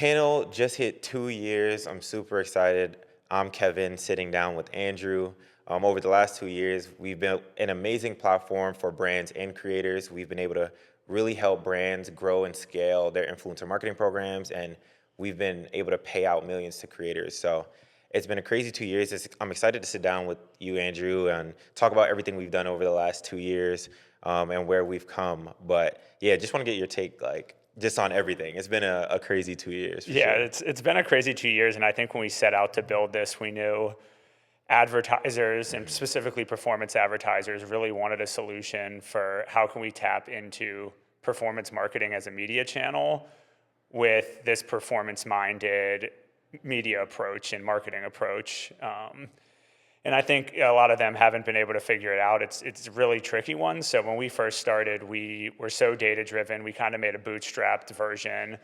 Panel just hit 2 years. I'm super excited. I'm Kevin, sitting down with Andrew. Over the last 2 years, we've built an amazing platform for brands and creators. We've been able to really help brands grow and scale their influencer marketing programs, and we've been able to pay out millions to creators. So it's been a crazy 2 years. I'm excited to sit down with you, Andrew, and talk about everything we've done over the last 2 years and where we've come. But yeah, just want to get your take, like, just on everything. It's been a crazy 2 years. Yeah, sure. it's been a crazy 2 years, and I think when we set out to build this, we knew advertisers and specifically performance advertisers really wanted a solution for how can we tap into performance marketing as a media channel with this performance-minded media approach and marketing approach. And I think a lot of them haven't been able to figure it out. It's a really tricky one. So when we first started, we were so data-driven. We kind of made a bootstrapped version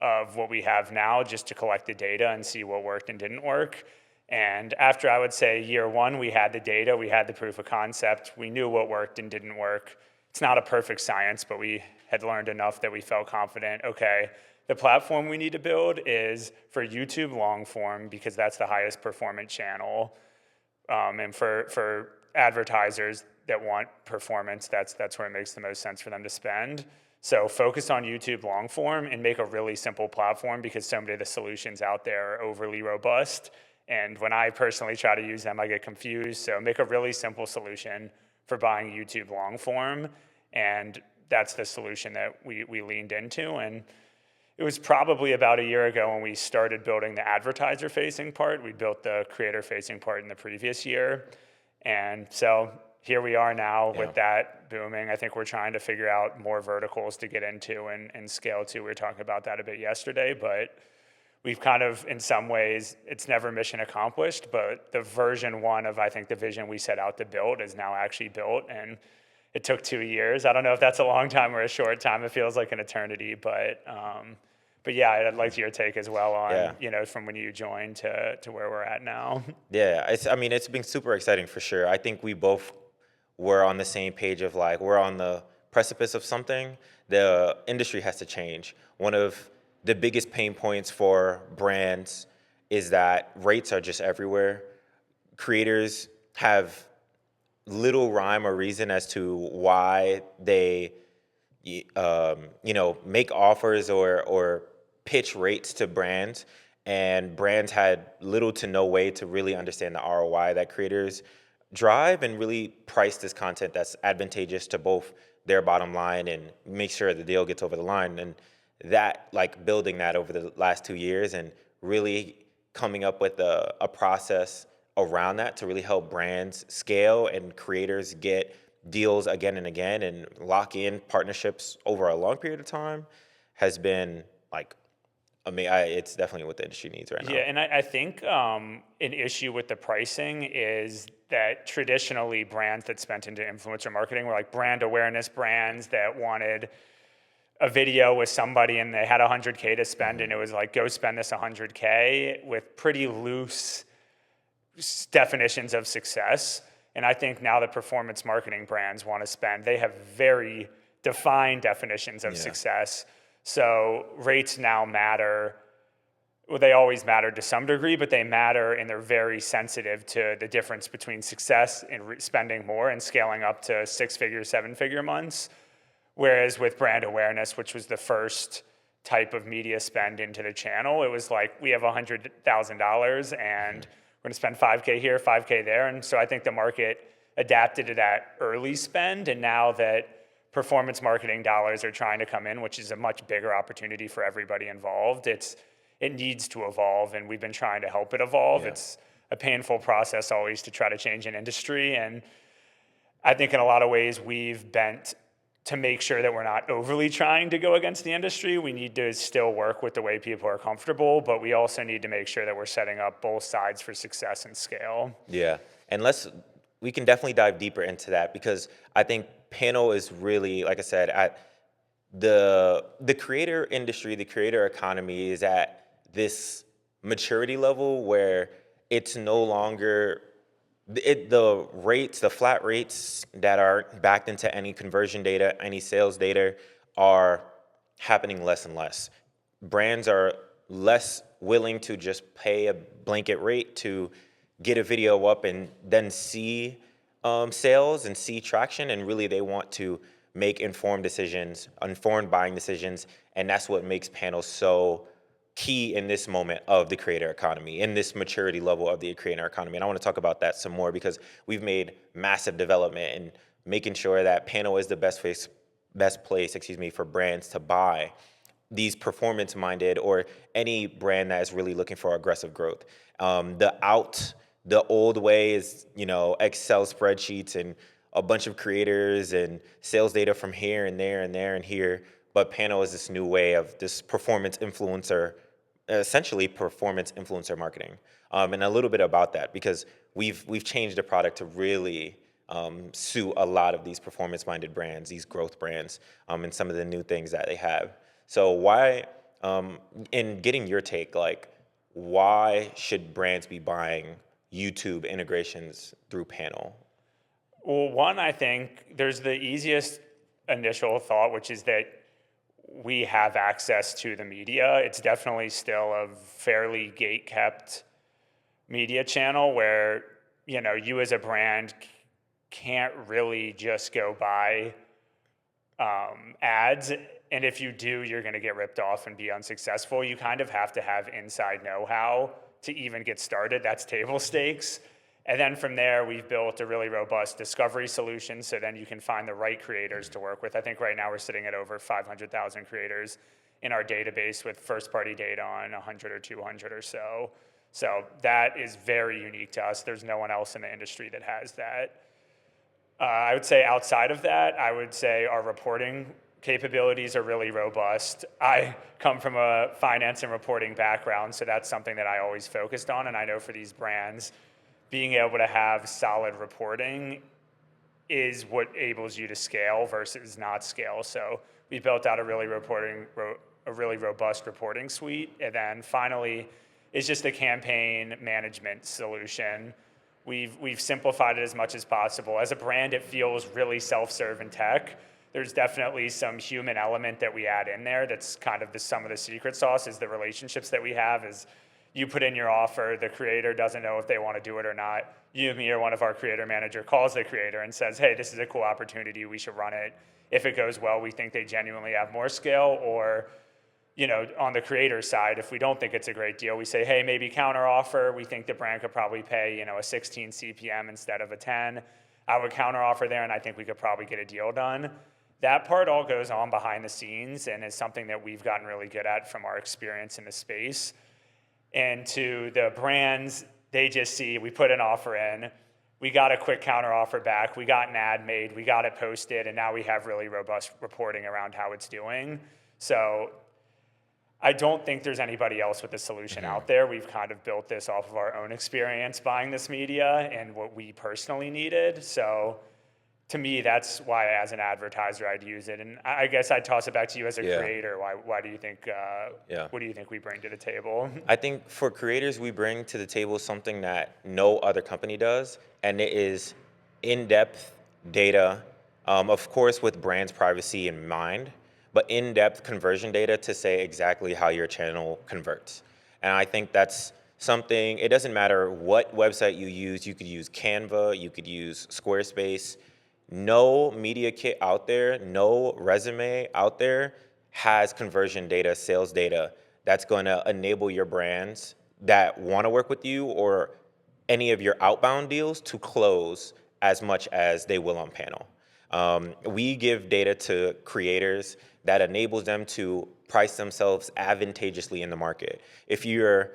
of what we have now just to collect the data and see what worked and didn't work. And after, I would say, year one, we had the data, we had the proof of concept, we knew what worked and didn't work. It's not a perfect science, but we had learned enough that we felt confident, okay, the platform we need to build is for YouTube long form because that's the highest performance channel. And for advertisers that want performance, that's where it makes the most sense for them to spend. So focus on YouTube long form and make a really simple platform because so many of the solutions out there are overly robust. And when I personally try to use them, I get confused. So make a really simple solution for buying YouTube long form. And that's the solution that we leaned into. And it was probably about a year ago when we started building the advertiser-facing part. We built the creator-facing part in the previous year. And so here we are now with that booming. I think we're trying to figure out more verticals to get into and scale to. We were talking about that a bit yesterday, but we've kind of, in some ways, it's never mission accomplished, but the version one of, I think, the vision we set out to build is now actually built. And it took 2 years. I don't know if that's a long time or a short time. It feels like an eternity, but yeah, I'd like your take as well on, from when you joined to where we're at now. Yeah, it's been super exciting for sure. I think we both were on the same page of like, we're on the precipice of something. The industry has to change. One of the biggest pain points for brands is that rates are just everywhere. Creators have little rhyme or reason as to why they, make offers or pitch rates to brands, and brands had little to no way to really understand the ROI that creators drive and really price this content that's advantageous to both their bottom line and make sure the deal gets over the line. And that, like, building that over the last 2 years and really coming up with a process around that to really help brands scale and creators get deals again and again and lock in partnerships over a long period of time has been like, it's definitely what the industry needs right now. Yeah, and I think an issue with the pricing is that traditionally brands that spent into influencer marketing were like brand awareness brands that wanted a video with somebody and they had $100K to spend, and it was like, go spend this $100K with pretty loose definitions of success. And I think now the performance marketing brands want to spend, they have very defined definitions of success. So rates now matter. Well, they always matter to some degree, but they matter and they're very sensitive to the difference between success and spending more and scaling up to 6-figure, 7-figure months. Whereas with brand awareness, which was the first type of media spend into the channel, it was like, we have $100,000 and we're going to spend $5K here, $5K there. And so I think the market adapted to that early spend. And now that performance marketing dollars are trying to come in, which is a much bigger opportunity for everybody involved, it needs to evolve, and we've been trying to help it evolve. It's a painful process always to try to change an industry, and I think in a lot of ways we've bent to make sure that we're not overly trying to go against the industry. We need to still work with the way people are comfortable, but we also need to make sure that we're setting up both sides for success and scale. Yeah, and we can definitely dive deeper into that because I think panel is really, like I said, at the creator industry, the creator economy is at this maturity level where it's no longer the flat rates that are backed into any conversion data, any sales data are happening less and less. Brands are less willing to just pay a blanket rate to get a video up and then see sales and see traction, and really they want to make informed decisions, informed buying decisions, and that's what makes panels so key in this moment of the creator economy, in this maturity level of the creator economy. And I want to talk about that some more because we've made massive development in making sure that panel is the best place, for brands to buy these performance-minded or any brand that is really looking for aggressive growth. The old way is, Excel spreadsheets and a bunch of creators and sales data from here and there and there and here. But panel is this new way of this essentially performance influencer marketing. And a little bit about that, because we've changed the product to really suit a lot of these performance-minded brands, these growth brands, and some of the new things that they have. So why, in getting your take, why should brands be buying YouTube integrations through panel? Well, one, I think there's the easiest initial thought, which is that we have access to the media. It's definitely still a fairly gate-kept media channel where, you as a brand can't really just go buy ads. And if you do, you're going to get ripped off and be unsuccessful. You kind of have to have inside know-how to even get started. That's table stakes. And then from there, we've built a really robust discovery solution, so then you can find the right creators to work with. I think right now we're sitting at over 500,000 creators in our database with first-party data on 100 or 200 or so. So that is very unique to us. There's no one else in the industry that has that. I would say outside of that, our reporting capabilities are really robust. I come from a finance and reporting background, so that's something that I always focused on. And I know for these brands, being able to have solid reporting is what enables you to scale versus not scale. So we built out a really robust reporting suite. And then finally, it's just a campaign management solution. We've simplified it as much as possible. As a brand, it feels really self-serve in tech. There's definitely some human element that we add in there. That's kind of some of the secret sauce is the relationships that we have. Is you put in your offer, the creator doesn't know if they want to do it or not. You, me, or one of our creator manager calls the creator and says, hey, this is a cool opportunity, we should run it. If it goes well, we think they genuinely have more scale. Or, on the creator side, if we don't think it's a great deal, we say, hey, maybe counter offer. We think the brand could probably pay, a 16 CPM instead of a 10. I would counter offer there, and I think we could probably get a deal done. That part all goes on behind the scenes and is something that we've gotten really good at from our experience in the space. And to the brands, they just see, we put an offer in, we got a quick counter offer back, we got an ad made, we got it posted, and now we have really robust reporting around how it's doing. So I don't think there's anybody else with a solution out there. We've kind of built this off of our own experience buying this media and what we personally needed. So to me, that's why as an advertiser I'd use it. And I guess I'd toss it back to you as a creator. Why do you think, what do you think we bring to the table? I think for creators, we bring to the table something that no other company does, and it is in-depth data, of course with brands' privacy in mind, but in-depth conversion data to say exactly how your channel converts. And I think that's something, it doesn't matter what website you could use Canva, you could use Squarespace. No media kit out there, no resume out there has conversion data, sales data that's going to enable your brands that want to work with you or any of your outbound deals to close as much as they will on panel. We give data to creators that enables them to price themselves advantageously in the market. If you're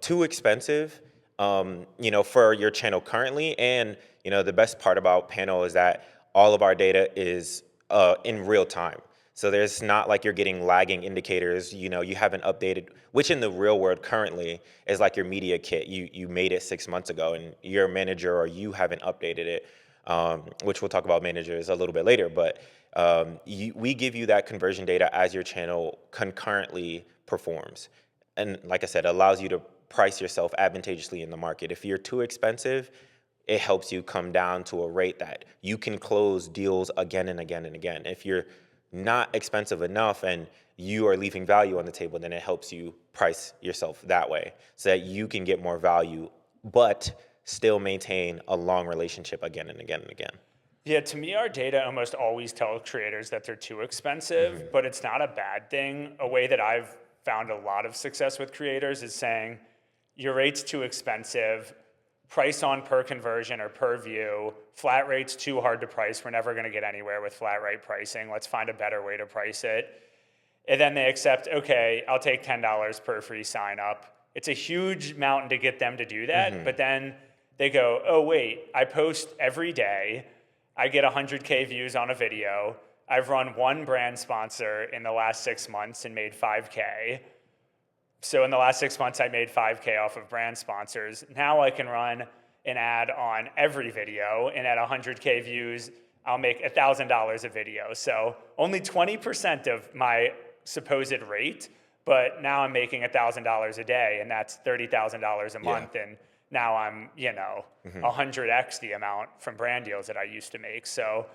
too expensive, for your channel currently, and the best part about panel is that all of our data is in real time. So there's not like you're getting lagging indicators, you haven't updated, which in the real world currently is like your media kit. You made it 6 months ago and your manager or you haven't updated it, which we'll talk about managers a little bit later. But we give you that conversion data as your channel concurrently performs. And like I said, it allows you to price yourself advantageously in the market. If you're too expensive, it helps you come down to a rate that you can close deals again and again and again. If you're not expensive enough and you are leaving value on the table, then it helps you price yourself that way so that you can get more value, but still maintain a long relationship again and again and again. Yeah, to me, our data almost always tell creators that they're too expensive, but it's not a bad thing. A way that I've found a lot of success with creators is saying, your rate's too expensive, price on per conversion or per view, flat rate's too hard to price, we're never gonna get anywhere with flat rate pricing, let's find a better way to price it. And then they accept, okay, I'll take $10 per free sign up. It's a huge mountain to get them to do that, but then they go, oh wait, I post every day, I get 100K views on a video. I've run one brand sponsor in the last 6 months and made 5K. So in the last 6 months, I made 5K off of brand sponsors. Now I can run an ad on every video, and at 100K views, I'll make $1,000 a video. So only 20% of my supposed rate, but now I'm making $1,000 a day, and that's $30,000 a month. And now I'm, 100x the amount from brand deals that I used to make. So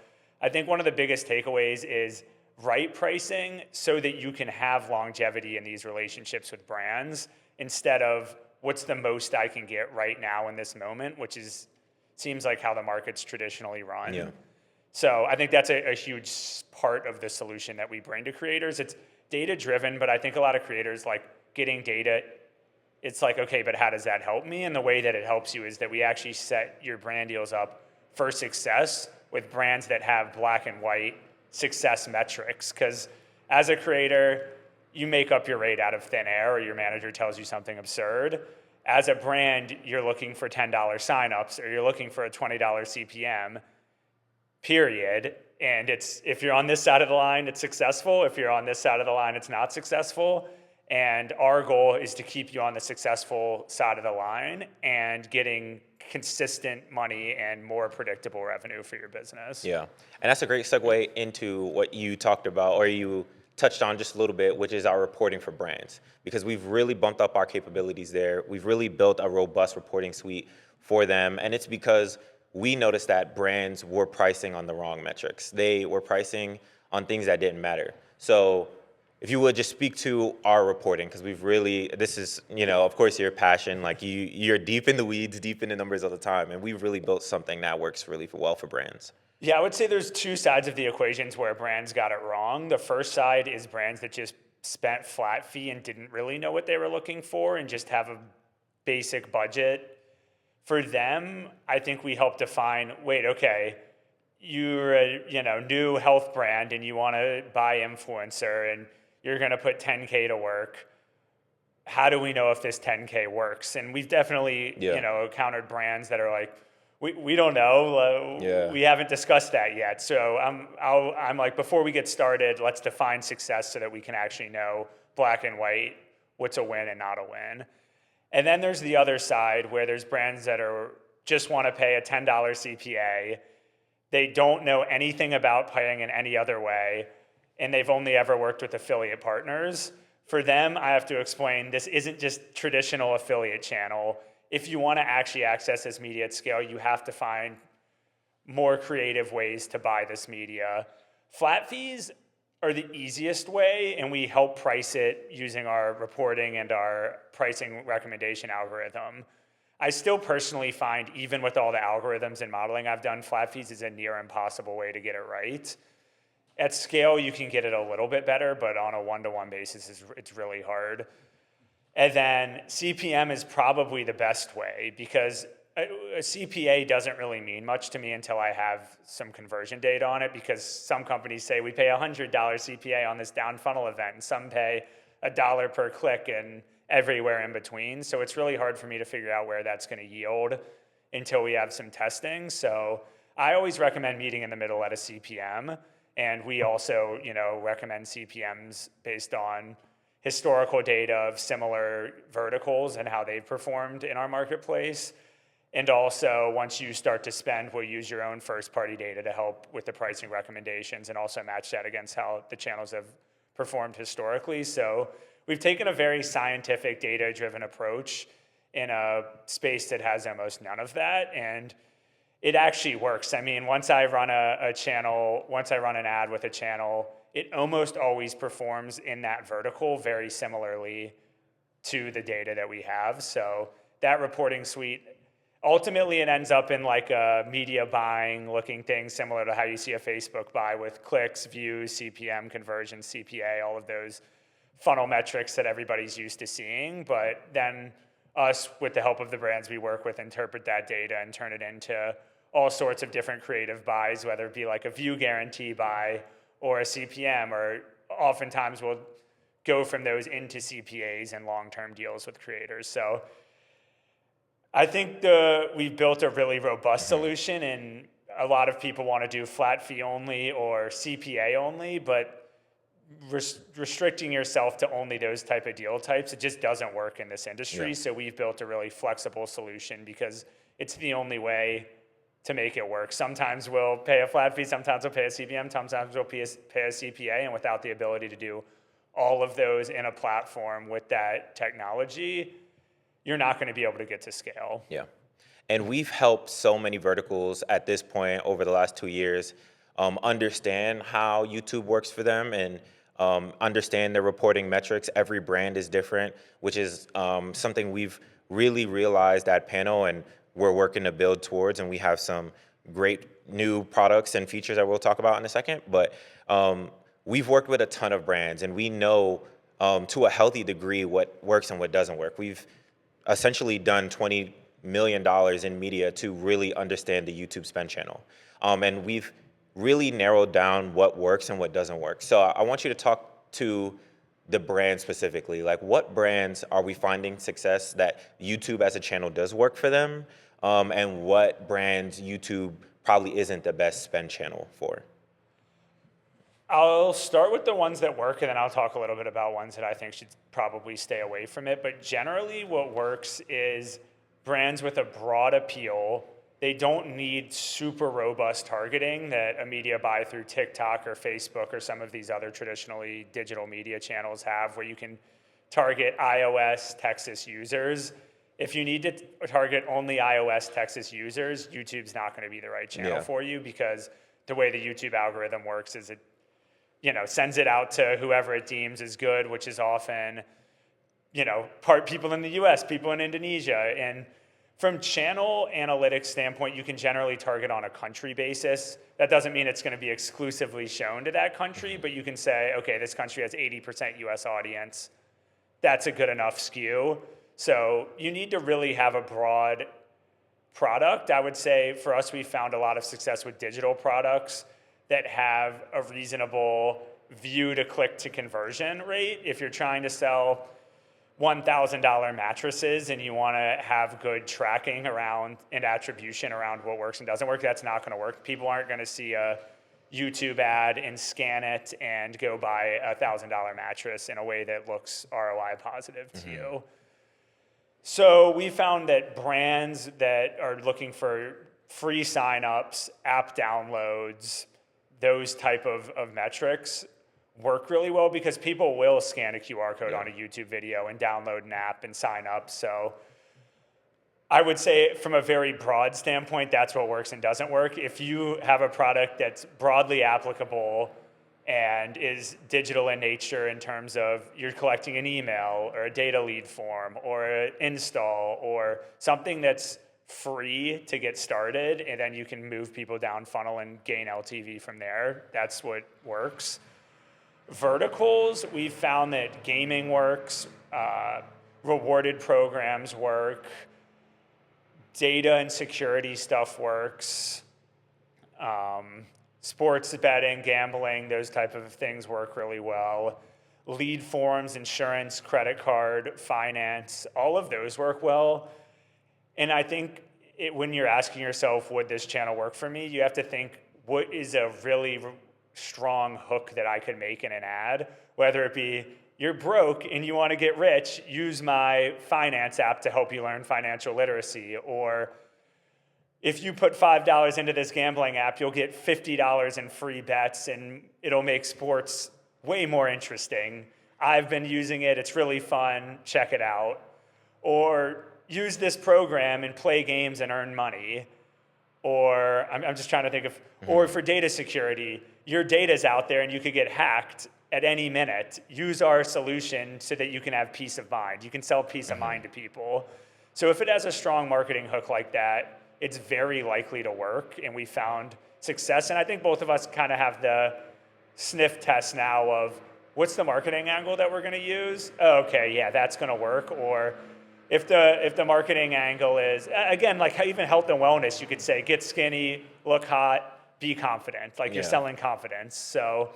I think one of the biggest takeaways is right pricing so that you can have longevity in these relationships with brands instead of what's the most I can get right now in this moment, which seems like how the market's traditionally run. Yeah. So I think that's a huge part of the solution that we bring to creators. It's data driven, but I think a lot of creators like getting data. It's like, okay, but how does that help me? And the way that it helps you is that we actually set your brand deals up for success with brands that have black and white success metrics. Because as a creator, you make up your rate out of thin air or your manager tells you something absurd. As a brand, you're looking for $10 signups or you're looking for a $20 CPM, period. And if you're on this side of the line, it's successful. If you're on this side of the line, it's not successful. And our goal is to keep you on the successful side of the line and getting consistent money and more predictable revenue for your business. Yeah. And that's a great segue into what you talked about, or you touched on just a little bit, which is our reporting for brands. Because we've really bumped up our capabilities there. We've really built a robust reporting suite for them. And it's because we noticed that brands were pricing on the wrong metrics. They were pricing on things that didn't matter. So if you would just speak to our reporting, because this is, of course, your passion. Like you're deep in the weeds, deep in the numbers all the time. And we've really built something that works really well for brands. Yeah, I would say there's two sides of the equations where brands got it wrong. The first side is brands that just spent flat fee and didn't really know what they were looking for and just have a basic budget. For them, I think we help define, wait, okay, you're a new health brand and you want to buy influencer and you're going to put 10K to work. How do we know if this 10K works? And we've definitely, encountered brands that are like, we don't know. We haven't discussed that yet. So I'm like, before we get started, let's define success so that we can actually know black and white what's a win and not a win. And then there's the other side where there's brands that just want to pay a $10 CPA. They don't know anything about paying in any other way, and they've only ever worked with affiliate partners. For them, I have to explain, this isn't just traditional affiliate channel. If you want to actually access this media at scale, you have to find more creative ways to buy this media. Flat fees are the easiest way, and we help price it using our reporting and our pricing recommendation algorithm. I still personally find, even with all the algorithms and modeling I've done, flat fees is a near impossible way to get it right. At scale, you can get it a little bit better, but on a one-to-one basis, it's really hard. And then CPM is probably the best way because a CPA doesn't really mean much to me until I have some conversion data on it, because some companies say we pay $100 CPA on this down funnel event and some pay $1 per click and everywhere in between. So it's really hard for me to figure out where that's going to yield until we have some testing. So I always recommend meeting in the middle at a CPM. And we also, recommend CPMs based on historical data of similar verticals and how they've performed in our marketplace. And also, once you start to spend, we'll use your own first-party data to help with the pricing recommendations and also match that against how the channels have performed historically. So we've taken a very scientific, data-driven approach in a space that has almost none of that. And it actually works. I mean, once I run an ad with a channel, it almost always performs in that vertical very similarly to the data that we have. So that reporting suite, ultimately it ends up in like a media buying looking thing similar to how you see a Facebook buy with clicks, views, CPM, conversion, CPA, all of those funnel metrics that everybody's used to seeing. But then us, with the help of the brands we work with, interpret that data and turn it into all sorts of different creative buys, whether it be like a view guarantee buy or a CPM, or oftentimes we'll go from those into CPAs and long-term deals with creators. So I think we've built a really robust solution, and a lot of people want to do flat fee only or CPA only, but restricting yourself to only those type of deal types, it just doesn't work in this industry. Yeah. So we've built a really flexible solution because it's the only way to make it work. Sometimes we'll pay a flat fee, sometimes we'll pay a CPM, sometimes we'll pay a CPA, and without the ability to do all of those in a platform with that technology, you're not going to be able to get to scale. Yeah. And we've helped so many verticals at this point over the last 2 years understand how YouTube works for them and understand their reporting metrics. Every brand is different, which is something we've really realized at Panel and we're working to build towards. And we have some great new products and features that we'll talk about in a second. But we've worked with a ton of brands, and we know to a healthy degree what works and what doesn't work. We've essentially done $20 million in media to really understand the YouTube spend channel. And we've really narrowed down what works and what doesn't work. So I want you to talk to the brand specifically. Like, what brands are we finding success that YouTube as a channel does work for them? And what brands YouTube probably isn't the best spend channel for? I'll start with the ones that work, and then I'll talk a little bit about ones that I think should probably stay away from it. But generally what works is brands with a broad appeal. They don't need super robust targeting that a media buy through TikTok or Facebook or some of these other traditionally digital media channels have, where you can target iOS, Texas users. If you need to target only iOS, Texas users, YouTube's not going to be the right channel for you, because the way the YouTube algorithm works is it sends it out to whoever it deems is good, which is often, part people in the US, people in Indonesia. And from channel analytics standpoint, you can generally target on a country basis. That doesn't mean it's going to be exclusively shown to that country, but you can say, okay, this country has 80% US audience. That's a good enough skew. So you need to really have a broad product. I would say for us, we found a lot of success with digital products that have a reasonable view to click to conversion rate. If you're trying to sell $1,000 mattresses and you want to have good tracking around and attribution around what works and doesn't work, that's not going to work. People aren't going to see a YouTube ad and scan it and go buy a $1,000 mattress in a way that looks ROI positive to you. So we found that brands that are looking for free signups, app downloads, those type of metrics work really well, because people will scan a QR code on a YouTube video and download an app and sign up. So I would say from a very broad standpoint, that's what works and doesn't work. If you have a product that's broadly applicable and is digital in nature in terms of you're collecting an email or a data lead form or an install or something that's free to get started, and then you can move people down funnel and gain LTV from there, that's what works. Verticals, we found that gaming works, rewarded programs work, data and security stuff works, sports betting, gambling, those type of things work really well. Lead forms, insurance, credit card, finance, all of those work well. And I think when you're asking yourself, would this channel work for me, you have to think, what is a really strong hook that I could make in an ad? Whether it be, you're broke and you want to get rich, use my finance app to help you learn financial literacy. Or if you put $5 into this gambling app, you'll get $50 in free bets and it'll make sports way more interesting. I've been using it, it's really fun, check it out. Or use this program and play games and earn money. Or I'm just trying to think of, or for data security, your data's out there and you could get hacked at any minute. Use our solution so that you can have peace of mind. You can sell peace of mind to people. So if it has a strong marketing hook like that, it's very likely to work, and we found success. And I think both of us kind of have the sniff test now of what's the marketing angle that we're going to use? Oh, okay, yeah, that's going to work. Or if the marketing angle is, again, like even health and wellness, you could say get skinny, look hot, be confident. Like you're selling confidence. So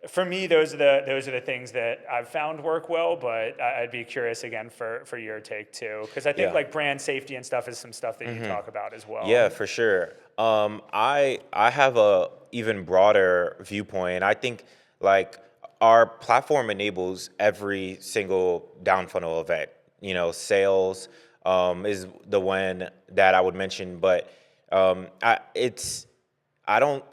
for me, those are the things that I've found work well, but I'd be curious again for your take too, because I think like brand safety and stuff is some stuff that you talk about as well. Yeah, for sure. I have a even broader viewpoint. I think like our platform enables every single down funnel event. You know, sales is the one that I would mention, but I don't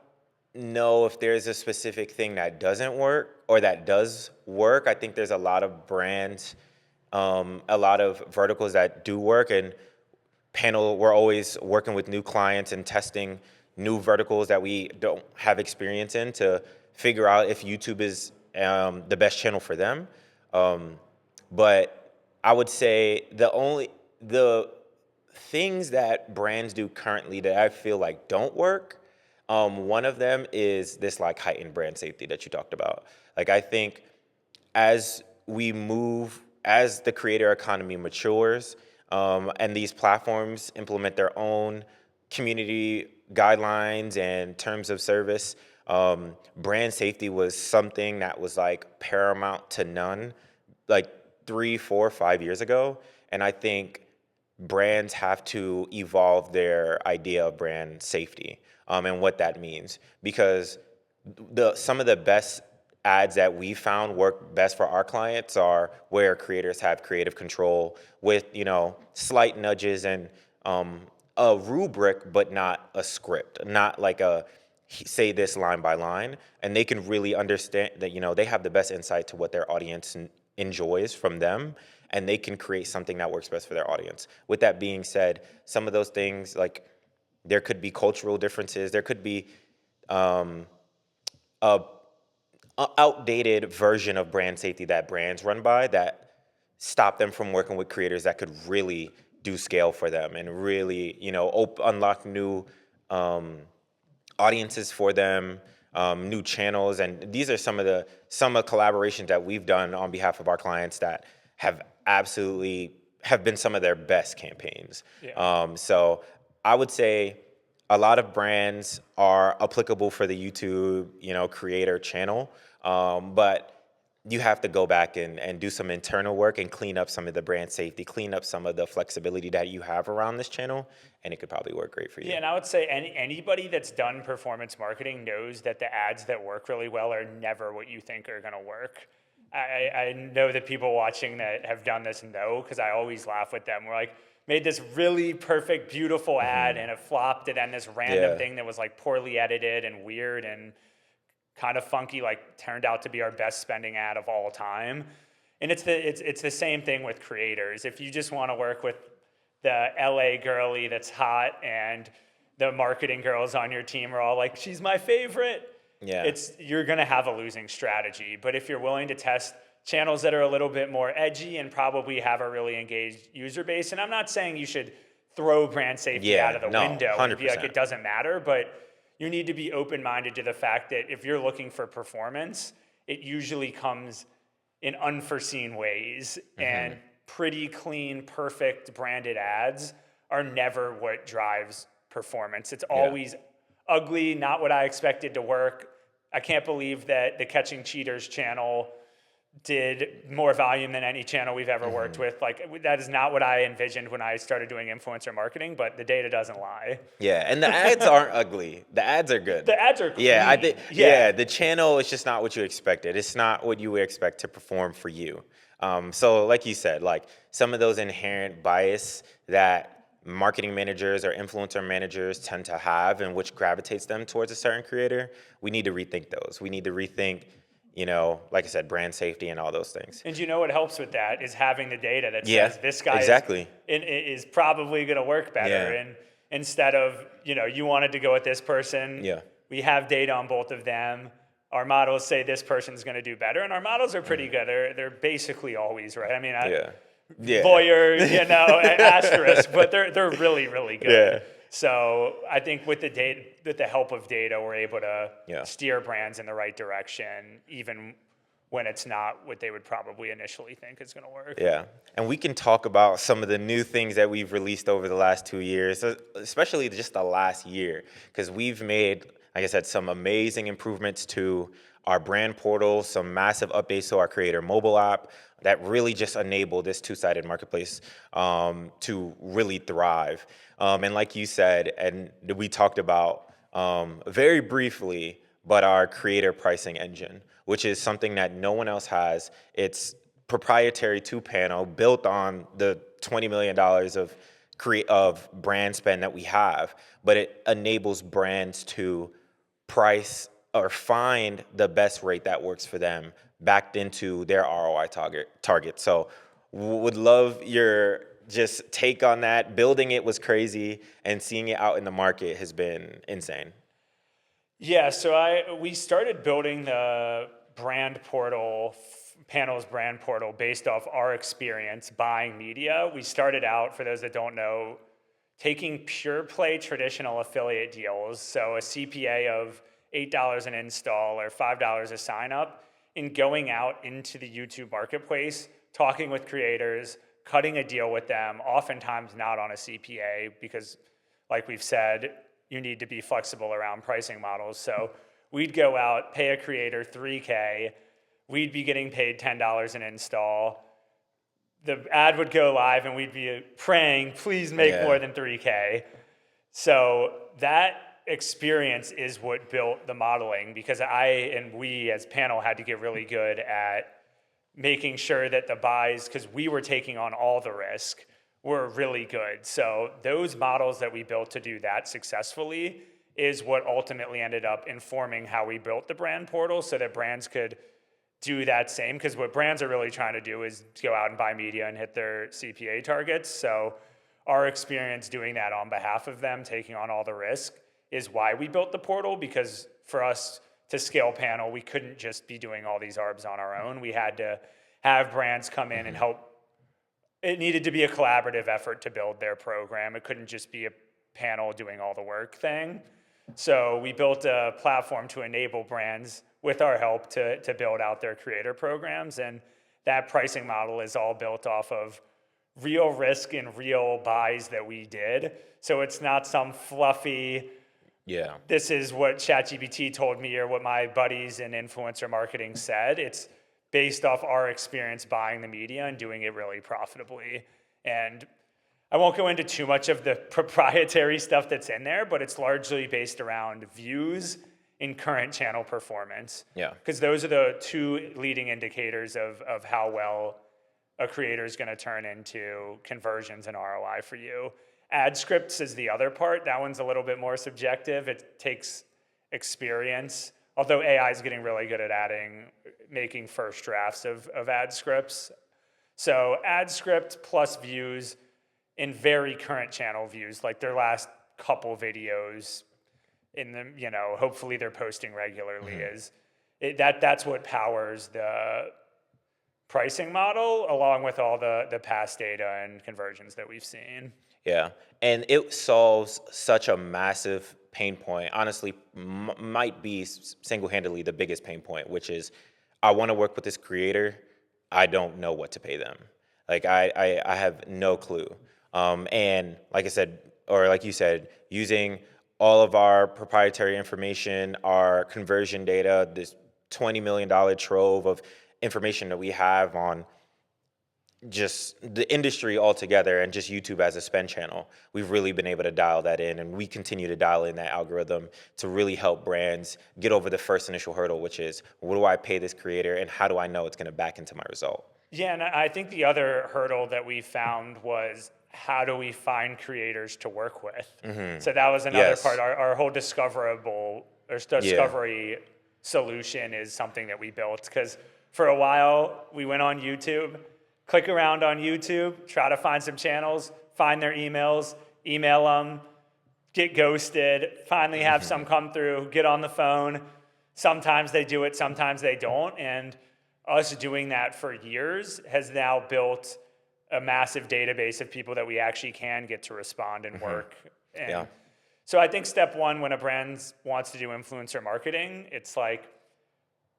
know if there's a specific thing that doesn't work or that does work. I think there's a lot of brands, a lot of verticals that do work, and we're always working with new clients and testing new verticals that we don't have experience in to figure out if YouTube is the best channel for them. But I would say the things that brands do currently that I feel like don't work, one of them is this like heightened brand safety that you talked about. Like I think as the creator economy matures, and these platforms implement their own community guidelines and terms of service, brand safety was something that was like paramount to none, like 3, 4, 5 years ago. And I think brands have to evolve their idea of brand safety, and what that means, because some of the best ads that we found work best for our clients are where creators have creative control with, slight nudges and a rubric, but not a script, not like say this line by line, and they can really understand that, they have the best insight to what their audience enjoys from them, and they can create something that works best for their audience. With that being said, some of those things, like there could be cultural differences, there could be a outdated version of brand safety that brands run by that stop them from working with creators that could really do scale for them and really, unlock new audiences for them, new channels. And these are some of collaborations that we've done on behalf of our clients that have been some of their best campaigns. Yeah. So I would say a lot of brands are applicable for the YouTube, creator channel, but you have to go back and do some internal work and clean up some of the brand safety, clean up some of the flexibility that you have around this channel, and it could probably work great for you. Yeah, and I would say anybody that's done performance marketing knows that the ads that work really well are never what you think are going to work. I know that people watching that have done this know, because I always laugh with them. We're like, made this really perfect, beautiful ad, and it flopped, and then this random thing that was like poorly edited and weird and kind of funky, like turned out to be our best spending ad of all time. And it's the same thing with creators. If you just want to work with the LA girly that's hot and the marketing girls on your team are all like, she's my favorite, you're going to have a losing strategy. But if you're willing to test channels that are a little bit more edgy and probably have a really engaged user base, and I'm not saying you should throw brand safety out of the window 100%. and be like, it doesn't matter, but you need to be open-minded to the fact that if you're looking for performance, it usually comes in unforeseen ways, and pretty clean, perfect branded ads are never what drives performance. It's always ugly, not what I expected to work. I can't believe that the Catching Cheaters channel did more volume than any channel we've ever worked with. Like, that is not what I envisioned when I started doing influencer marketing, but the data doesn't lie. Yeah, and the ads aren't ugly. The ads are good. The ads are clean. Yeah, I think. Yeah, the channel is just not what you expected. It's not what you would expect to perform for you. So, like you said, like some of those inherent bias that marketing managers or influencer managers tend to have, and which gravitates them towards a certain creator, we need to rethink those. We need to rethink, like I said, brand safety and all those things. And what helps with that is having the data that says this guy is probably going to work better. And instead of, you wanted to go with this person, we have data on both of them. Our models say this person's going to do better, and our models are pretty good. They're basically always right. I mean, lawyer, asterisk, but they're really, really good. Yeah. So I think with the help of data, we're able to steer brands in the right direction, even when it's not what they would probably initially think is going to work. Yeah. And we can talk about some of the new things that we've released over the last 2 years, especially just the last year, because we've made, like I said, some amazing improvements to our brand portal, some massive updates to our creator mobile app that really just enable this two-sided marketplace to really thrive. And like you said, and we talked about very briefly, but our creator pricing engine, which is something that no one else has. It's proprietary to Panel, built on the $20 million of brand spend that we have, but it enables brands to price or find the best rate that works for them backed into their ROI target. So would love your just take on that. Building it was crazy, and seeing it out in the market has been insane. Yeah, so we started building the brand portal, Panel's brand portal, based off our experience buying media. We started out, for those that don't know, taking pure play traditional affiliate deals, so a CPA of $8 an install or $5 a sign up, and going out into the YouTube marketplace, talking with creators, cutting a deal with them, oftentimes not on a CPA because, like we've said, you need to be flexible around pricing models. So we'd go out, pay a creator $3K, we'd be getting paid $10 an install. The ad would go live and we'd be praying, please make more than $3K. So that experience is what built the modeling, because we as Panel had to get really good at making sure that the buys, because we were taking on all the risk, were really good. So those models that we built to do that successfully is what ultimately ended up informing how we built the brand portal, so that brands could do that same. Because what brands are really trying to do is go out and buy media and hit their CPA targets. So our experience doing that on behalf of them, taking on all the risk, is why we built the portal. Because for us to scale Panel, we couldn't just be doing all these ARBs on our own. We had to have brands come in and help. It needed to be a collaborative effort to build their program. It couldn't just be a Panel doing all the work thing. So we built a platform to enable brands, with our help, to build out their creator programs. And that pricing model is all built off of real risk and real buys that we did. So it's not some fluffy, this is what ChatGPT told me or what my buddies in influencer marketing said. It's based off our experience buying the media and doing it really profitably. And I won't go into too much of the proprietary stuff that's in there, but it's largely based around views and current channel performance. Because those are the two leading indicators of how well a creator is going to turn into conversions and ROI for you. Ad scripts is the other part. That one's a little bit more subjective. It takes experience, although AI is getting really good at making first drafts of ad scripts. So ad script plus views in very current channel views, like their last couple videos in them, hopefully they're posting regularly, that's what powers the pricing model, along with all the past data and conversions that we've seen. Yeah, and it solves such a massive pain point. Honestly, might be single-handedly the biggest pain point, which is, I want to work with this creator. I don't know what to pay them. Like I have no clue. And like I said, or like you said, using all of our proprietary information, our conversion data, this $20 million trove of information that we have on just the industry altogether and just YouTube as a spend channel, we've really been able to dial that in, and we continue to dial in that algorithm to really help brands get over the first initial hurdle, which is, what do I pay this creator and how do I know it's going to back into my result? Yeah, and I think the other hurdle that we found was, how do we find creators to work with? So that was another part. Our whole discovery solution is something that we built, because for a while we went on YouTube, click around on YouTube, try to find some channels, find their emails, email them, get ghosted, finally have some come through, get on the phone. Sometimes they do it, sometimes they don't. And us doing that for years has now built a massive database of people that we actually can get to respond and work. And Yeah. so I think step one, when a brand wants to do influencer marketing, it's like,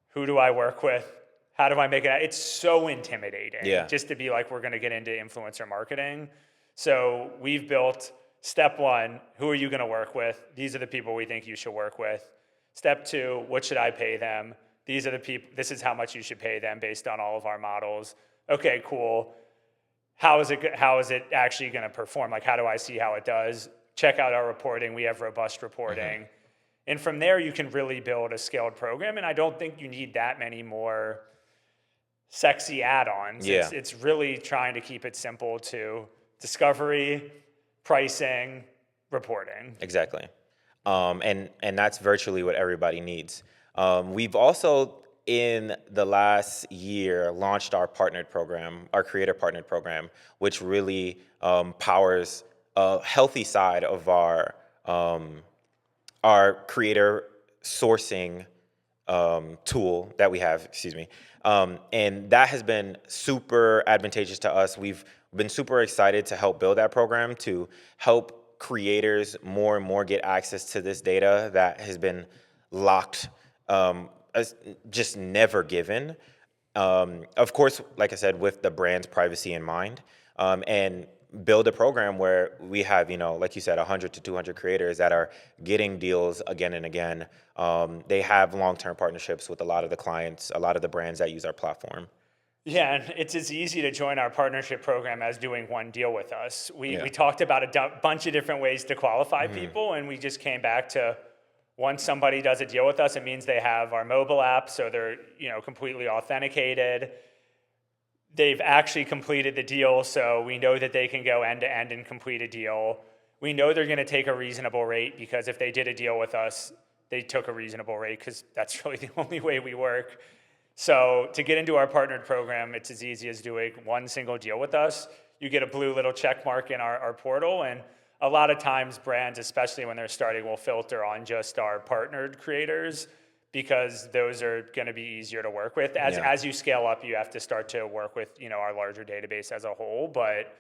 who do I work with? How do I make it? It's so intimidating just to be like, we're going to get into influencer marketing. So we've built step one, who are you going to work with? These are the people we think you should work with. Step two, what should I pay them? These are the people, this is how much you should pay them based on all of our models. Okay, cool. How is it actually going to perform? Like, how do I see how it does? Check out our reporting. We have robust reporting. And from there, you can really build a scaled program. And I don't think you need that many more sexy add-ons. Yeah. It's really trying to keep it simple to discovery, pricing, reporting. Exactly. And that's virtually what everybody needs. We've also, in the last year, launched our partnered program, our creator partnered program, which really powers a healthy side of our creator sourcing tool that we have, and that has been super advantageous to us. We've been super excited to help build that program, to help creators more and more get access to this data that has been locked, just never given. Of course, like I said, with the brand's privacy in mind, and build a program where we have, like you said, 100 to 200 creators that are getting deals again and again. They have long-term partnerships with a lot of the clients, a lot of the brands that use our platform. Yeah, and it's as easy to join our partnership program as doing one deal with us. We talked about a bunch of different ways to qualify people, and we just came back to, once somebody does a deal with us, it means they have our mobile app, so they're completely authenticated. They've actually completed the deal, so we know that they can go end to end and complete a deal. We know they're going to take a reasonable rate, because if they did a deal with us, they took a reasonable rate, because that's really the only way we work. So to get into our partnered program, it's as easy as doing one single deal with us. You get a blue little check mark in our portal, and a lot of times brands, especially when they're starting, will filter on just our partnered creators, because those are going to be easier to work with. As you scale up, you have to start to work with our larger database as a whole. But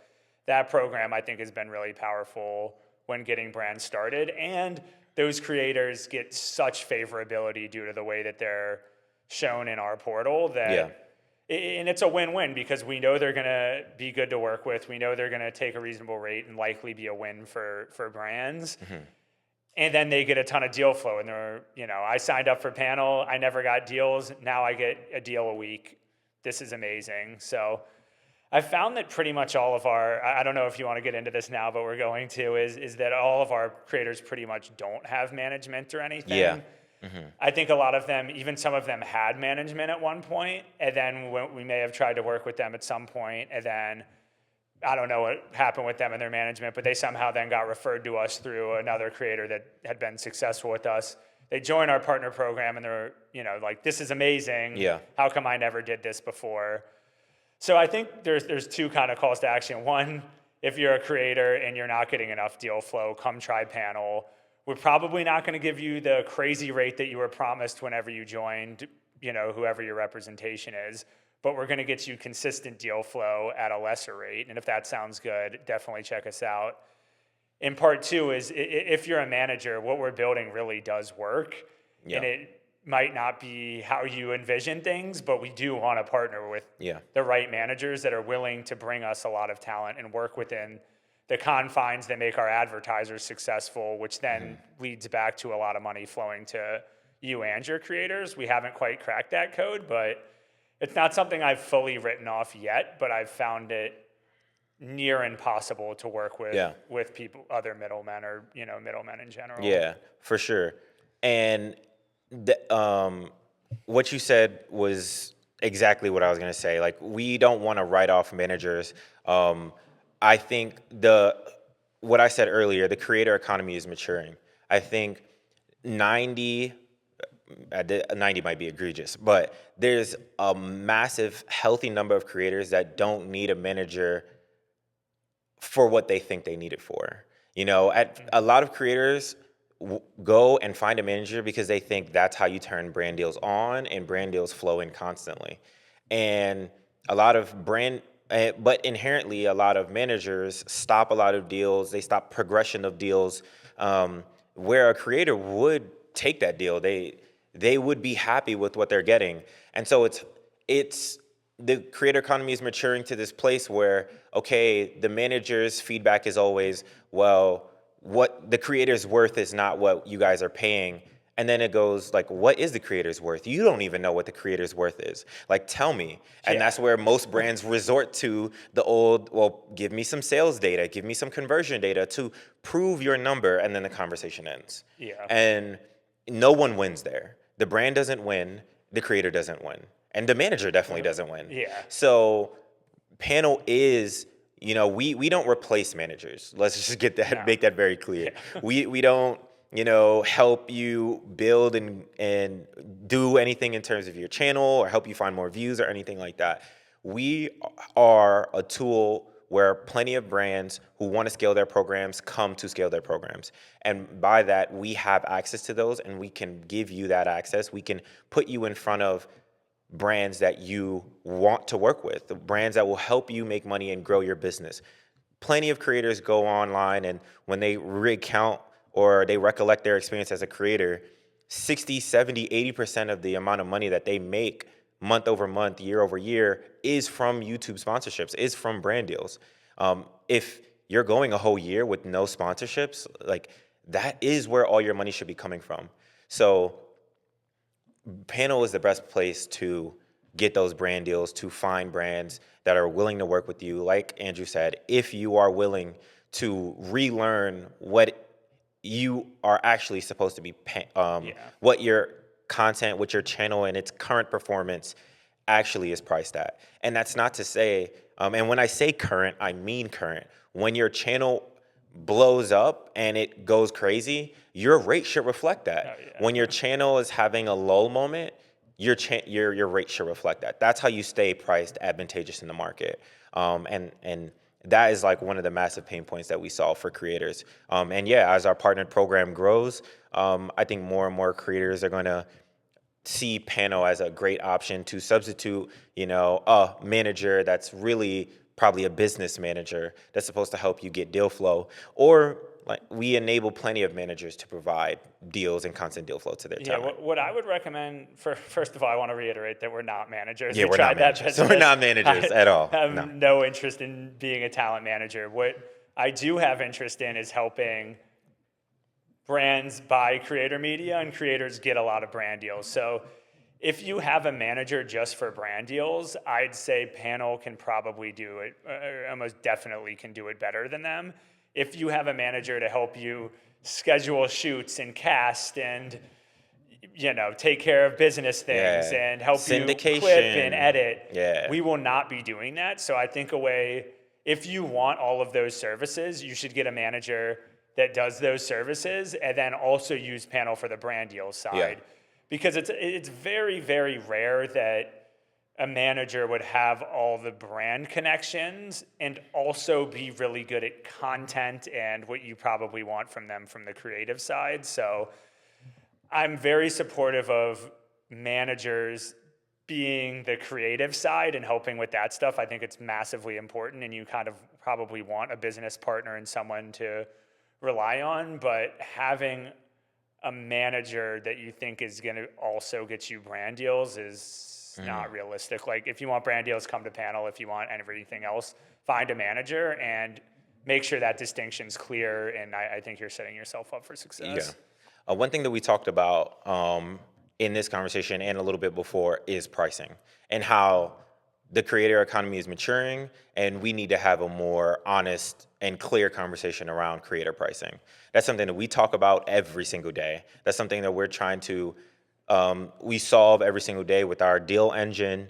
that program, I think, has been really powerful when getting brands started. And those creators get such favorability due to the way that they're shown in our portal that and it's a win-win, because we know they're going to be good to work with. We know they're going to take a reasonable rate and likely be a win for brands. And then they get a ton of deal flow, and they're, I signed up for panel, I never got deals, now I get a deal a week. This is amazing. So I found that pretty much all of our, I don't know if you want to get into this now, but we're going to, is that all of our creators pretty much don't have management or anything. Yeah. I think a lot of them, even some of them, had management at one point, and then we may have tried to work with them at some point, and then I don't know what happened with them and their management, but they somehow then got referred to us through another creator that had been successful with us. They joined our partner program, and they're, like, this is amazing. Yeah. How come I never did this before? So I think there's two kind of calls to action. One, if you're a creator and you're not getting enough deal flow, come try panel. We're probably not going to give you the crazy rate that you were promised whenever you joined, whoever your representation is, but we're going to get you consistent deal flow at a lesser rate. And if that sounds good, definitely check us out. And part two is, if you're a manager, what we're building really does work. And it might not be how you envision things, but we do want to partner with the right managers that are willing to bring us a lot of talent and work within the confines that make our advertisers successful, which then leads back to a lot of money flowing to you and your creators. We haven't quite cracked that code, but it's not something I've fully written off yet, but I've found it near impossible to work with people, other middlemen, or middlemen in general. Yeah, for sure. And what you said was exactly what I was going to say. Like, we don't want to write off managers. I think what I said earlier, the creator economy is maturing. I think 90 might be egregious, but there's a massive, healthy number of creators that don't need a manager for what they think they need it for. At a lot of creators go and find a manager because they think that's how you turn brand deals on, and brand deals flow in constantly. And a lot of but inherently, a lot of managers stop a lot of deals. They stop progression of deals, where a creator would take that deal. They would be happy with what they're getting. And so it's the creator economy is maturing to this place where, okay, the manager's feedback is always, well, what the creator's worth is not what you guys are paying. And then it goes like, what is the creator's worth? You don't even know what the creator's worth is. Like, tell me. And that's where most brands resort to the old, well, give me some sales data, give me some conversion data to prove your number, and then the conversation ends. Yeah. And no one wins there. The brand doesn't win, the creator doesn't win, and the manager definitely doesn't win. Yeah. So panel is, we don't replace managers. Let's just make that very clear. Yeah. We don't, help you build and do anything in terms of your channel or help you find more views or anything like that. We are a tool where plenty of brands who want to scale their programs come to scale their programs. And by that, we have access to those, and we can give you that access. We can put you in front of brands that you want to work with, the brands that will help you make money and grow your business. Plenty of creators go online, and when they recount or they recollect their experience as a creator, 60, 70, 80% of the amount of money that they make month over month, year over year, is from YouTube sponsorships, is from brand deals. If you're going a whole year with no sponsorships, like, that is where all your money should be coming from. So panel is the best place to get those brand deals, to find brands that are willing to work with you. Like Andrew said, if you are willing to relearn what you are actually supposed to be, what your content, what your channel and its current performance actually is priced at. And that's not to say, and when I say current, I mean current. When your channel blows up and it goes crazy, your rate should reflect that. When your channel is having a lull moment, your rate should reflect that. That's how you stay priced advantageous in the market. And that is like one of the massive pain points that we solve for creators. And yeah, as our partnered program grows, I think more and more creators are going to see panel as a great option to substitute, a manager that's really probably a business manager that's supposed to help you get deal flow. Or like, we enable plenty of managers to provide deals and constant deal flow to their talent. Yeah, what I would recommend, first of all, I want to reiterate that we're not managers. Yeah, we're not managers. So we're not managers at all. I have no interest in being a talent manager. What I do have interest in is helping brands buy creator media and creators get a lot of brand deals. So if you have a manager just for brand deals, I'd say panel can probably do it, almost definitely can do it better than them. If you have a manager to help you schedule shoots and cast and, take care of business things and help you clip and edit, we will not be doing that. So I think if you want all of those services, you should get a manager that does those services and then also use panel for the brand deal side. Yeah. Because it's very, very rare that a manager would have all the brand connections and also be really good at content and what you probably want from them from the creative side. So I'm very supportive of managers being the creative side and helping with that stuff. I think it's massively important, and you kind of probably want a business partner and someone to rely on, but having a manager that you think is going to also get you brand deals is not realistic. Like, if you want brand deals, come to panel. If you want everything else, find a manager and make sure that distinction's clear. And I think you're setting yourself up for success. Yeah. One thing that we talked about in this conversation and a little bit before is pricing, and how the creator economy is maturing, and we need to have a more honest and clear conversation around creator pricing. That's something that we talk about every single day. That's something that we're trying to we solve every single day with our deal engine,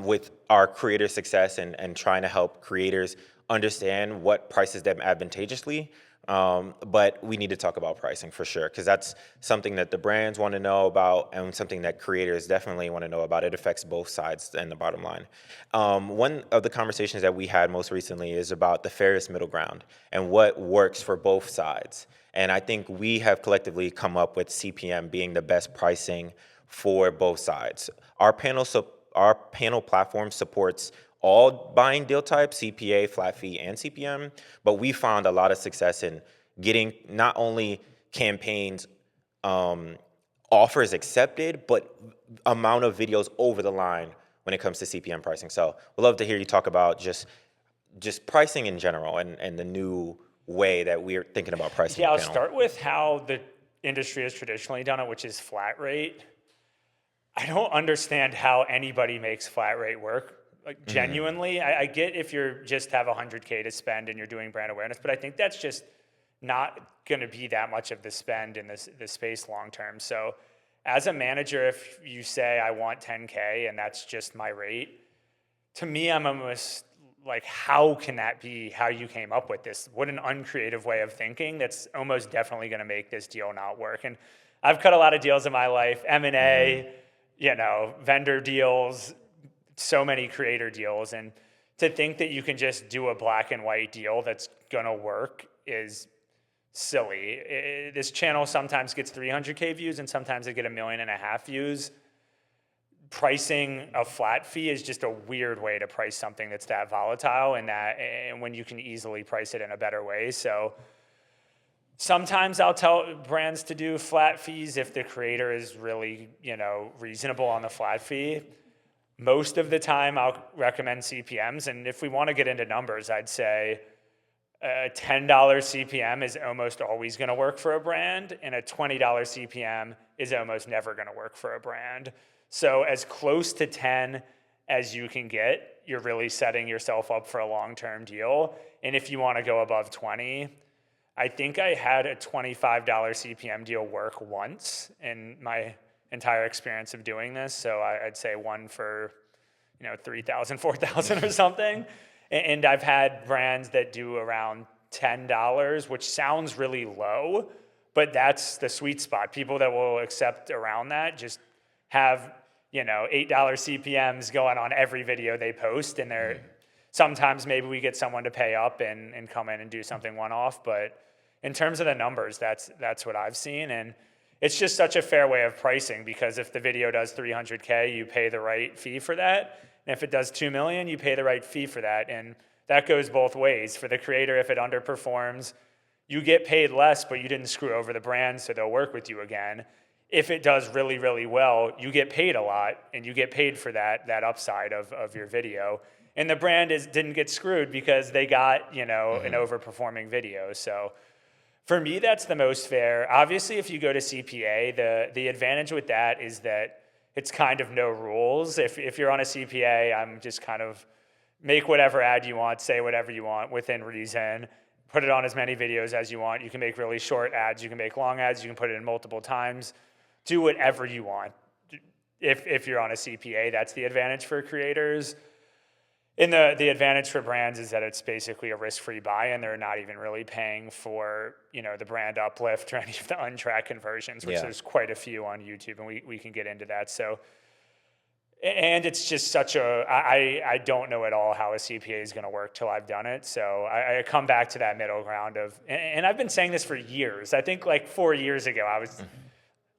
with our creator success, and trying to help creators understand what prices them advantageously. But we need to talk about pricing for sure, because that's something that the brands want to know about and something that creators definitely want to know about. It affects both sides and the bottom line. One of the conversations that we had most recently is about the fairest middle ground and what works for both sides. And I think we have collectively come up with CPM being the best pricing for both sides. Our panel platform supports all buying deal types, CPA, flat fee, and CPM, but we found a lot of success in getting not only campaigns offers accepted, but amount of videos over the line when it comes to CPM pricing. So we'd love to hear you talk about just pricing in general and the new way that we're thinking about pricing. Yeah, the I'll panel. start with how the industry has traditionally done it, which is flat rate. I don't understand how anybody makes flat rate work. Like genuinely, I get if you're just have 100K to spend and you're doing brand awareness, but I think that's just not going to be that much of the spend in this space long term. So as a manager, if you say I want 10K and that's just my rate, to me, I'm almost like, how can that be how you came up with this? What an uncreative way of thinking. That's almost definitely going to make this deal not work. And I've cut a lot of deals in my life, M&A, vendor deals, so many creator deals, and to think that you can just do a black and white deal that's gonna work is silly. This channel sometimes gets 300K views and sometimes they get 1.5 million views. Pricing a flat fee is just a weird way to price something that's that volatile and when you can easily price it in a better way. So sometimes I'll tell brands to do flat fees if the creator is really, reasonable on the flat fee. Most of the time, I'll recommend CPMs. And if we want to get into numbers, I'd say a $10 CPM is almost always going to work for a brand, and a $20 CPM is almost never going to work for a brand. So as close to 10 as you can get, you're really setting yourself up for a long-term deal. And if you want to go above 20, I think I had a $25 CPM deal work once in my entire experience of doing this. So I'd say one for, 3,000, 4,000 or something. And I've had brands that do around $10, which sounds really low, but that's the sweet spot. People that will accept around that just have, $8 CPMs going on every video they post. And sometimes maybe we get someone to pay up and come in and do something one-off. But in terms of the numbers, that's what I've seen. And it's just such a fair way of pricing, because if the video does 300K, you pay the right fee for that. And if it does 2 million, you pay the right fee for that. And that goes both ways. For the creator, if it underperforms, you get paid less, but you didn't screw over the brand, so they'll work with you again. If it does really, really well, you get paid a lot, and you get paid for that upside of your video. And the brand didn't get screwed because they got, an overperforming video. So for me, that's the most fair. Obviously, if you go to CPA, the advantage with that is that it's kind of no rules. If you're on a CPA, I'm just kind of make whatever ad you want, say whatever you want within reason, put it on as many videos as you want. You can make really short ads, you can make long ads, you can put it in multiple times. Do whatever you want. If you're on a CPA, that's the advantage for creators. And the advantage for brands is that it's basically a risk-free buy, and they're not even really paying for, the brand uplift or any of the untracked conversions, which there's quite a few on YouTube, and we can get into that. So, and it's just I don't know at all how a CPA is going to work till I've done it. So I come back to that middle ground and I've been saying this for years. I think like 4 years ago, I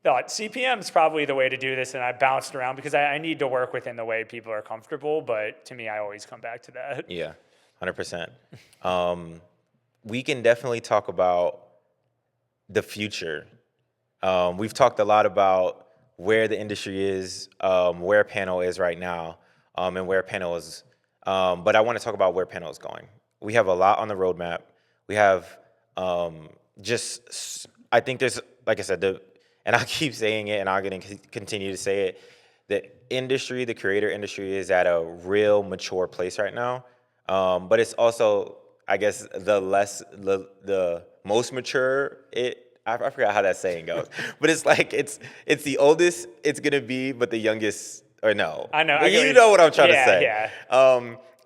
thought CPM is probably the way to do this, and I bounced around because I need to work within the way people are comfortable, but to me, I always come back to that. Yeah, 100%. We can definitely talk about the future. We've talked a lot about where the industry is, where panel is right now, and where panel is, but I want to talk about where panel is going. We have a lot on the roadmap. We have I think there's, like I said, and I'll keep saying it, and I'm going to continue to say it, the industry, the creator industry, is at a real mature place right now. But it's also, I guess, the most mature. I forgot how that saying goes, but it's like it's the oldest it's going to be, but the youngest, or no. I know. You know what I'm trying to say. Yeah.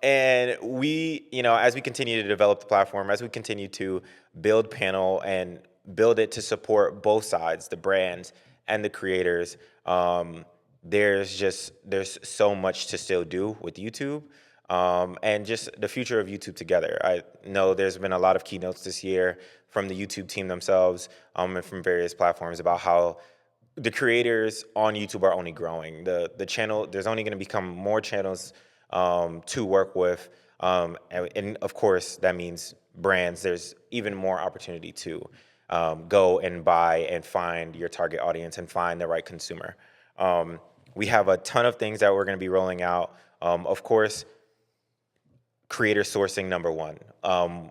And we, as we continue to develop the platform, as we continue to build panel and build it to support both sides, the brands and the creators, there's so much to still do with YouTube, and just the future of YouTube together. I know there's been a lot of keynotes this year from the YouTube team themselves, and from various platforms about how the creators on YouTube are only growing. The channel, there's only going to become more channels to work with, and of course that means brands. There's even more opportunity to go and buy and find your target audience and find the right consumer. We have a ton of things that we're going to be rolling out. Of course, creator sourcing, number one.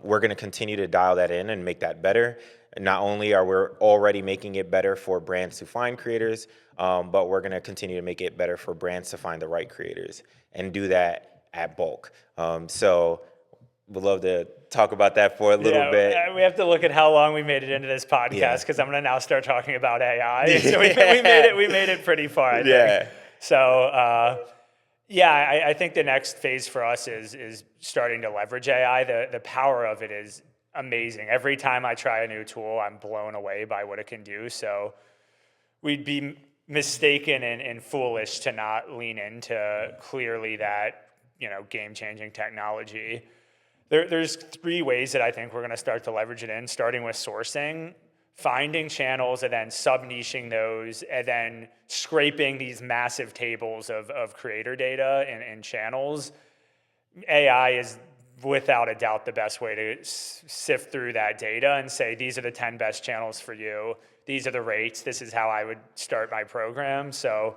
We're going to continue to dial that in and make that better. Not only are we already making it better for brands to find creators, but we're going to continue to make it better for brands to find the right creators and do that at bulk. So we'd love to talk about that for a little bit. We have to look at how long we made it into this podcast, because I'm going to now start talking about AI. So we made it pretty far, I think. So I think the next phase for us is starting to leverage AI. The power of it is amazing. Every time I try a new tool, I'm blown away by what it can do. So we'd be mistaken and foolish to not lean into clearly that, game-changing technology. There's 3 ways that I think we're going to start to leverage it in, starting with sourcing, finding channels and then sub-niching those, and then scraping these massive tables of creator data and channels. AI is without a doubt the best way to sift through that data and say, these are the 10 best channels for you. These are the rates. This is how I would start my program. So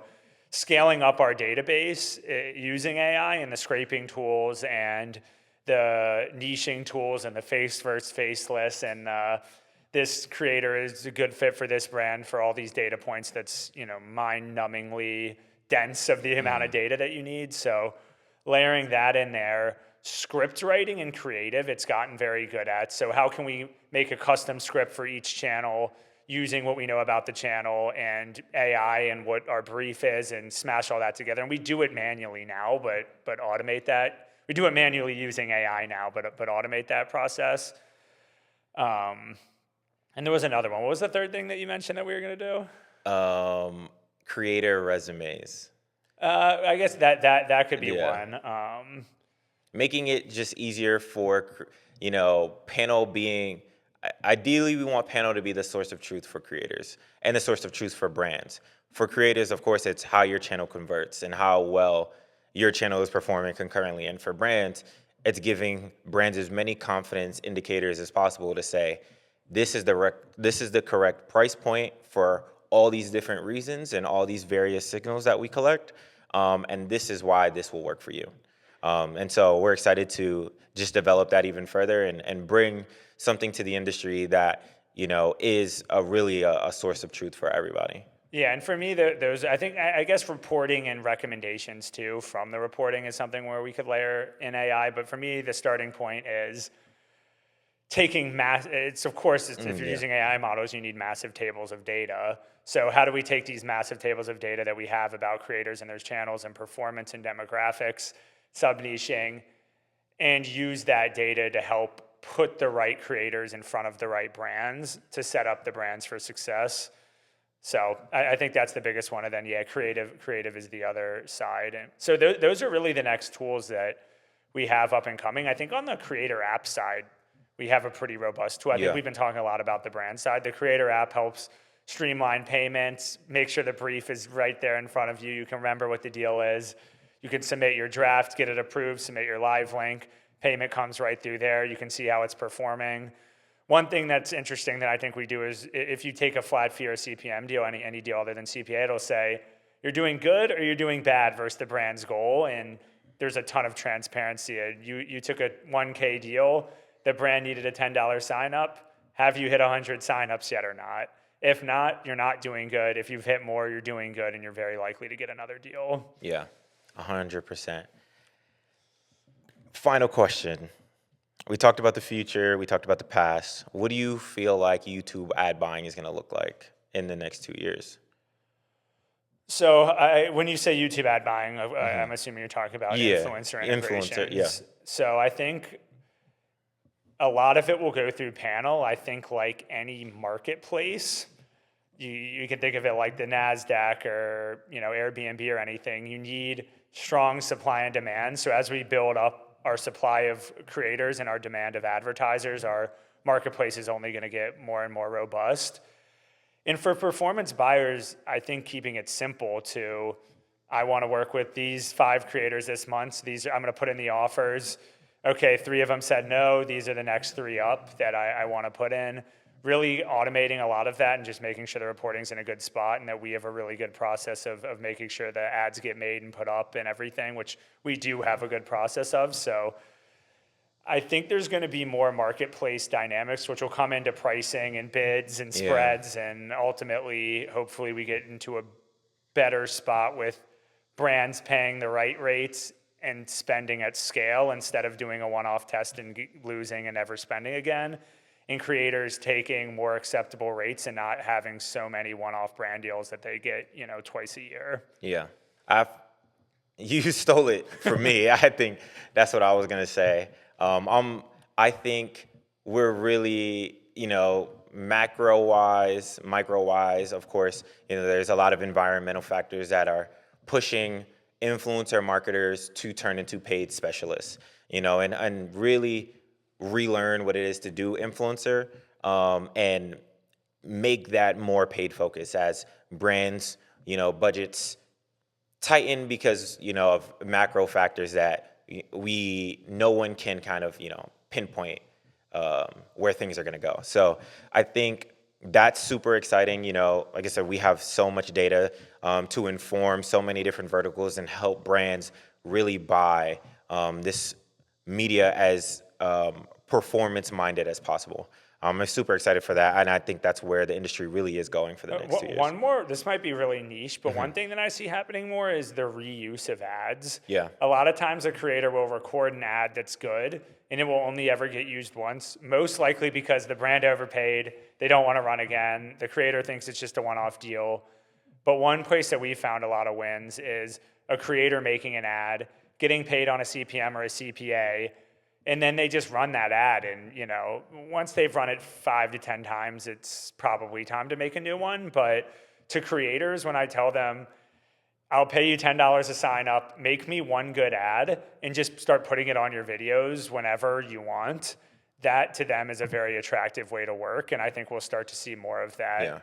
scaling up our database using AI and the scraping tools and the niching tools and the face versus faceless, and this creator is a good fit for this brand for all these data points. That's mind-numbingly dense of the amount of data that you need. So layering that in there, script writing and creative, it's gotten very good at. So how can we make a custom script for each channel using what we know about the channel and AI and what our brief is, and smash all that together? And we do it manually now, but automate that. We do it manually using AI now, but automate that process. And there was another one. What was the third thing that you mentioned that we were going to do? Creator resumes. I guess that could be one. Making it just easier for, panel being, ideally we want panel to be the source of truth for creators and the source of truth for brands. For creators, of course, it's how your channel converts and how well your channel is performing concurrently. And for brands, it's giving brands as many confidence indicators as possible to say, this is the correct price point for all these different reasons and all these various signals that we collect, and this is why this will work for you. And so we're excited to just develop that even further and bring something to the industry that is really a source of truth for everybody. Yeah, and for me, I guess reporting and recommendations too from the reporting is something where we could layer in AI. But for me, the starting point is taking if you're using AI models, you need massive tables of data. So how do we take these massive tables of data that we have about creators and their channels and performance and demographics, sub-niching, and use that data to help put the right creators in front of the right brands to set up the brands for success? So I think that's the biggest one. And then, creative is the other side. And so those are really the next tools that we have up and coming. I think on the creator app side, we have a pretty robust tool. I think we've been talking a lot about the brand side. The creator app helps streamline payments, make sure the brief is right there in front of you. You can remember what the deal is. You can submit your draft, get it approved, submit your live link. Payment comes right through there. You can see how it's performing. One thing that's interesting that I think we do is if you take a flat fee or a CPM deal, any deal other than CPA, it'll say you're doing good or you're doing bad versus the brand's goal. And there's a ton of transparency. You took a 1K deal, the brand needed a $10 sign up. Have you hit 100 signups yet or not? If not, you're not doing good. If you've hit more, you're doing good, and you're very likely to get another deal. Yeah, 100%. Final question. We talked about the future. We talked about the past. What do you feel like YouTube ad buying is going to look like in the next 2 years? So when you say YouTube ad buying, I'm assuming you're talking about Yeah, influencer influencer. Yeah, integrations. So I think a lot of it will go through panel. I think like any marketplace, you can think of it like the NASDAQ or Airbnb or anything. You need strong supply and demand. So as we build up our supply of creators and our demand of advertisers, our marketplace is only going to get more and more robust. And for performance buyers, I think keeping it simple to, I want to work with these 5 creators this month. I'm going to put in the offers. Okay, 3 of them said no. These are the next 3 up that I want to put in. Really automating a lot of that and just making sure the reporting's in a good spot and that we have a really good process of making sure the ads get made and put up and everything, which we do have a good process of. So I think there's going to be more marketplace dynamics, which will come into pricing and bids and spreads. And ultimately, hopefully we get into a better spot with brands paying the right rates and spending at scale instead of doing a one-off test and losing and never spending again. And creators taking more acceptable rates and not having so many one-off brand deals that they get, twice a year. Yeah. You stole it from me. I think that's what I was gonna say. I think we're really, macro-wise, micro-wise, of course, there's a lot of environmental factors that are pushing influencer marketers to turn into paid specialists, and really relearn what it is to do influencer, and make that more paid focus as brands, budgets tighten because of macro factors that no one can kind of pinpoint where things are going to go. So I think that's super exciting. Like I said, we have so much data to inform so many different verticals and help brands really buy this media as performance minded as possible. I'm super excited for that, and I think that's where the industry really is going for the next 2 years. One more, this might be really niche, but one thing that I see happening more is the reuse of ads. Yeah. A lot of times a creator will record an ad that's good, and it will only ever get used once, most likely because the brand overpaid, they don't want to run again, the creator thinks it's just a one-off deal. But one place that we found a lot of wins is a creator making an ad, getting paid on a CPM or a CPA, and then they just run that ad. And, once they've run it 5 to 10 times, it's probably time to make a new one. But to creators, when I tell them, I'll pay you $10 to sign up, make me one good ad, and just start putting it on your videos whenever you want, that to them is a very attractive way to work. And I think we'll start to see more of that. Yeah.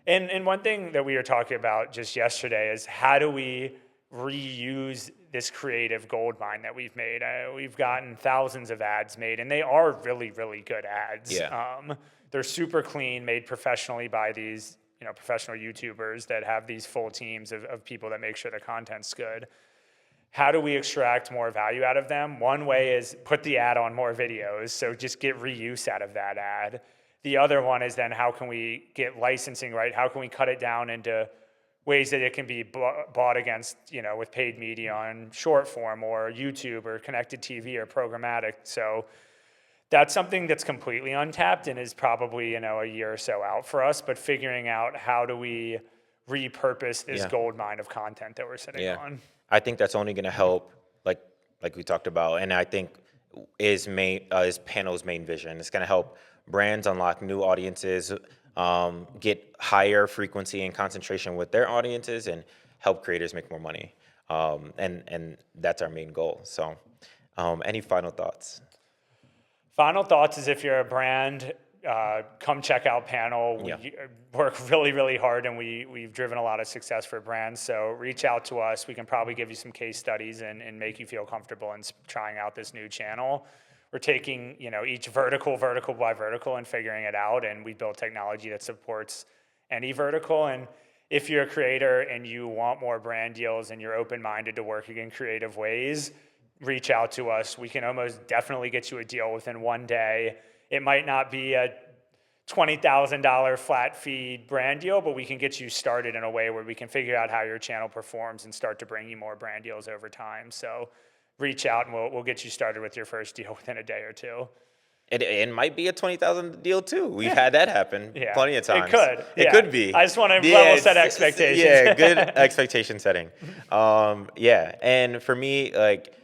And one thing that we were talking about just yesterday is how do we reuse this creative gold mine that we've made. We've gotten thousands of ads made, and they are really, really good ads. Yeah. They're super clean, made professionally by these professional YouTubers that have these full teams of people that make sure the content's good. How do we extract more value out of them? One way is put the ad on more videos, so just get reuse out of that ad. The other one is then how can we get licensing right? How can we cut it down into ways that it can be bought against, with paid media on short form or YouTube or connected TV or programmatic. So that's something that's completely untapped and is probably, a year or so out for us, but figuring out how do we repurpose this gold mine of content that we're sitting on. I think that's only going to help, like we talked about, and I think is Panel's main vision. It's going to help brands unlock new audiences, get higher frequency and concentration with their audiences, and help creators make more money. And that's our main goal. So, any final thoughts? Final thoughts is if you're a brand, come check out Panel. We work really, really hard, and we've driven a lot of success for brands. So reach out to us. We can probably give you some case studies and make you feel comfortable in trying out this new channel. We're taking, each vertical by vertical and figuring it out, and we build technology that supports any vertical. And if you're a creator and you want more brand deals and you're open-minded to working in creative ways, reach out to us. We can almost definitely get you a deal within one day. It might not be a $20,000 flat fee brand deal, but we can get you started in a way where we can figure out how your channel performs and start to bring you more brand deals over time. So reach out and we'll get you started with your first deal within a day or two. It might be a 20,000 deal too. We've had that happen Yeah, plenty of times. it could. It Yeah. could be. I just want to Yeah, level set expectations. Yeah, good expectation setting. Yeah, and for me, like,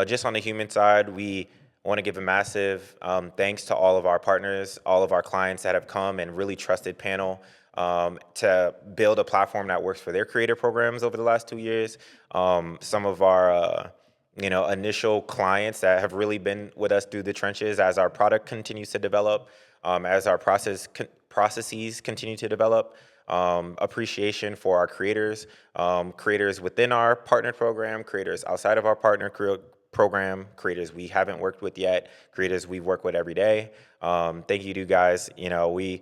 just on the human side, we want to give a massive thanks to all of our partners, all of our clients that have come and really trusted Panel to build a platform that works for their creator programs over the last 2 years. Some of our initial clients that have really been with us through the trenches as our product continues to develop, as our processes continue to develop. Appreciation for our creators, creators within our partner program, creators outside of our partner program, creators we haven't worked with yet, creators we work with every day. Thank you to you guys. We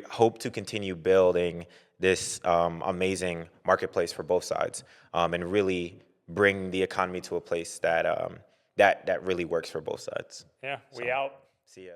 hope to continue building this amazing marketplace for both sides, and really bring the economy to a place that that really works for both sides. Yeah, we out. See ya.